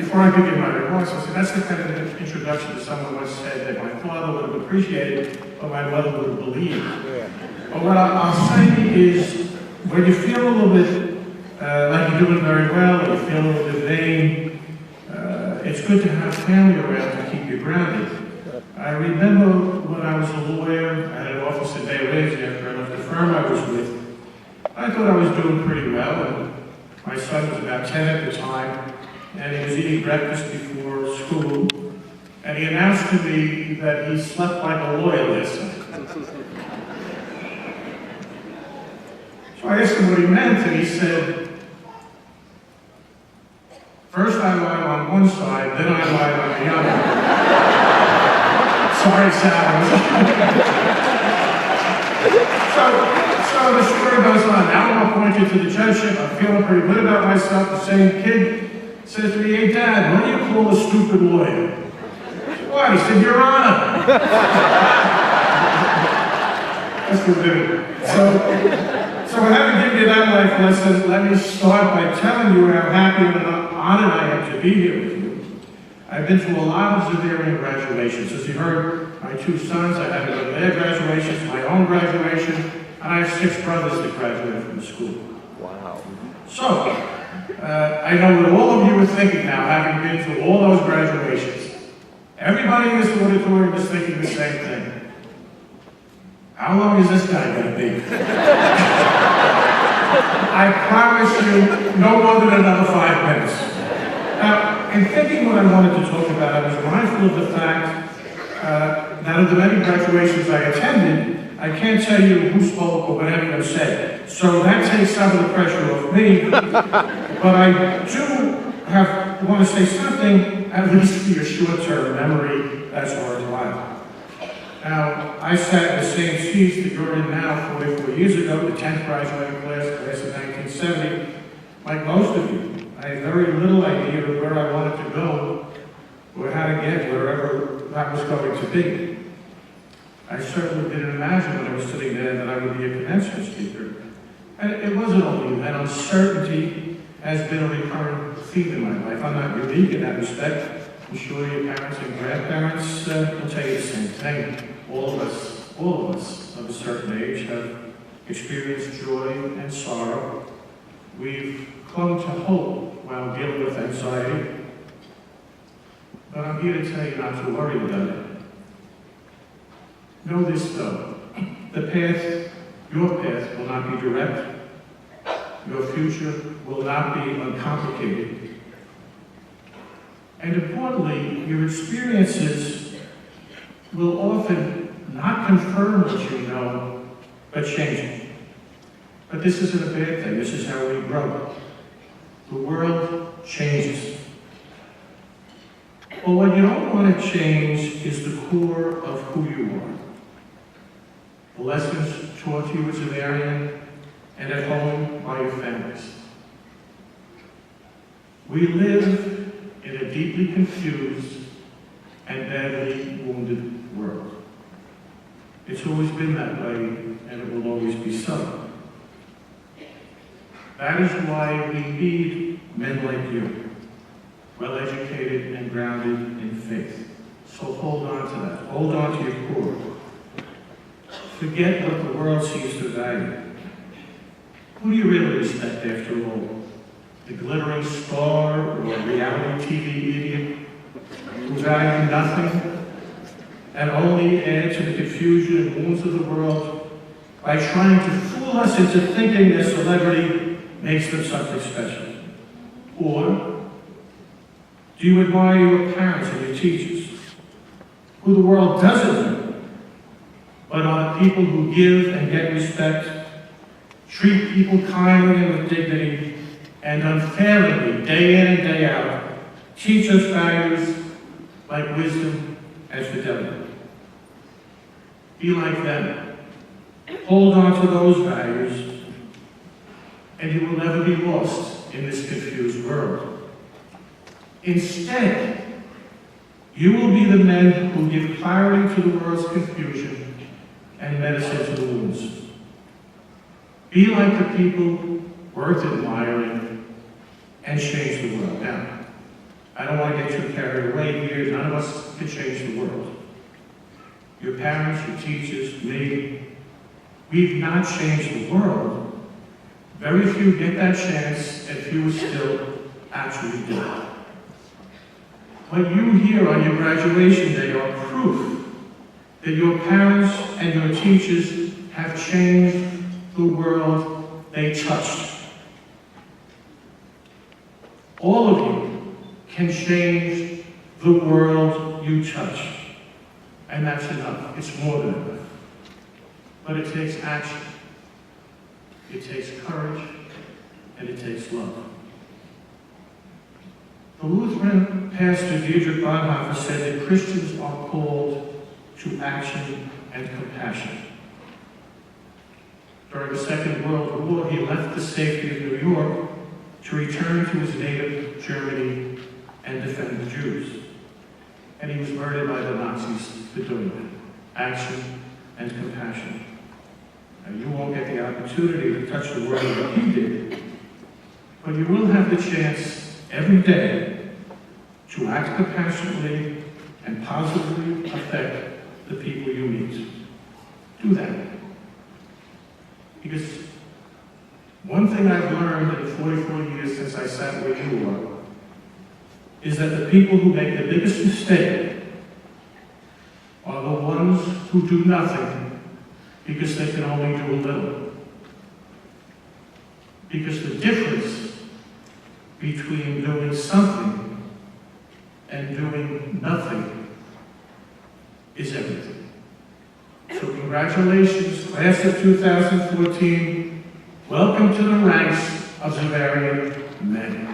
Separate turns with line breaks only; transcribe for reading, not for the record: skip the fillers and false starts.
before I begin my remarks, I said, that's the kind of introduction to someone once said that my father would have appreciated, but my mother would have believed. But what I'll say is, when you feel a little bit like you're doing very well, or you feel a little bit vain, it's good to have family around to keep you grounded. I remember when I was a lawyer, I had an office in Bay Ridge after I left the firm I was with. I thought I was doing pretty well, and my son was about 10 at the time, and he was eating breakfast before school, and he announced to me that he slept like a lawyer last night. So I asked him what he meant, and he said, first I lie on one side, then I lie on the other. Sorry, Sal. So the story goes on. Now I'm appointed to the judgeship. I'm feeling pretty good about myself. The same kid says to me, hey, Dad, what do you call a stupid lawyer? What? He said, Your Honor. That's the thing. So having given you that life lesson, let me start by telling you how happy and honored I am to be here with you. I've been to a lot of Xaverian graduations. As you heard, my two sons, I had to go to their graduations, my own graduation, and I have 6 brothers that graduated from the school.
Wow.
So, I know that all of you are thinking now, having been to all those graduations, everybody in this auditorium is thinking the same thing. How long is this guy going to be? I promise you, no more than another 5 minutes. Now, in thinking what I wanted to talk about, I was mindful of the fact that of the many graduations I attended, I can't tell you who spoke or what anyone said. So that takes some of the pressure off me. But I do want to say something, at least for your short-term memory, that's worthwhile. Now, I sat in the same seats that you're in now 44 years ago, the 10th graduating class of 1970. Like most of you, I had very little idea of where I wanted to go or how to get wherever that was going to be. I certainly didn't imagine when I was sitting there that I would be a commencement speaker. And it wasn't only that. Uncertainty has been a recurring theme in my life. I'm not unique in that respect. I'm sure your parents and grandparents will tell you the same thing. All of us of a certain age have experienced joy and sorrow. We've clung to hope while dealing with anxiety. But I'm here to tell you not to worry about it. Know this though, your path will not be direct. Your future will not be uncomplicated. And importantly, your experiences will often not confirm what you know, but change it. But this isn't a bad thing. This is how we grow. The world changes. Well, what you don't want to change is the core of who you are. The lessons taught to you at Xaverian and at home by your families. We live in a deeply confused and badly wounded world. It's always been that way, and it will always be so. That is why we need men like you, well-educated and grounded in faith. So hold on to that. Hold on to your core. Forget what the world sees to value. Who do you really respect after all? The glittering star or reality TV idiot who value nothing and only add to the confusion and wounds of the world by trying to fool us into thinking their celebrity makes them something special? Or do you admire your parents and your teachers, who the world doesn't know, but are the people who give and get respect, treat people kindly and with dignity, and unfailingly, day in and day out, teach us values like wisdom and fidelity? Be like them. Hold on to those values, and you will never be lost in this confused world. Instead, you will be the men who give clarity to the world's confusion and medicine to the wounds. Be like the people worth admiring and change the world. Now, I don't want to get too carried away here. None of us can change the world. Your parents, your teachers, me, we've not changed the world. Very few get that chance, and few still actually do. What you hear on your graduation day are proof that your parents and your teachers have changed the world they touched. All of you can change the world you touch. And that's enough. It's more than enough. But it takes action. It takes courage. And it takes love. The Lutheran pastor Dietrich Bonhoeffer said that Christians are called to action and compassion. During the Second World War, he left the safety of New York to return to his native Germany and defend the Jews. And he was murdered by the Nazis for doing that. Action and compassion. Now, you won't get the opportunity to touch the world like he did, but you will have the chance every day to act compassionately and positively affect the people you meet. Do that. Because one thing I've learned in 44 years since I sat where you were is that the people who make the biggest mistake are the ones who do nothing because they can only do a little. Because the difference between doing something and doing nothing is everything. So congratulations, class of 2014. Welcome to the ranks of Xaverian men.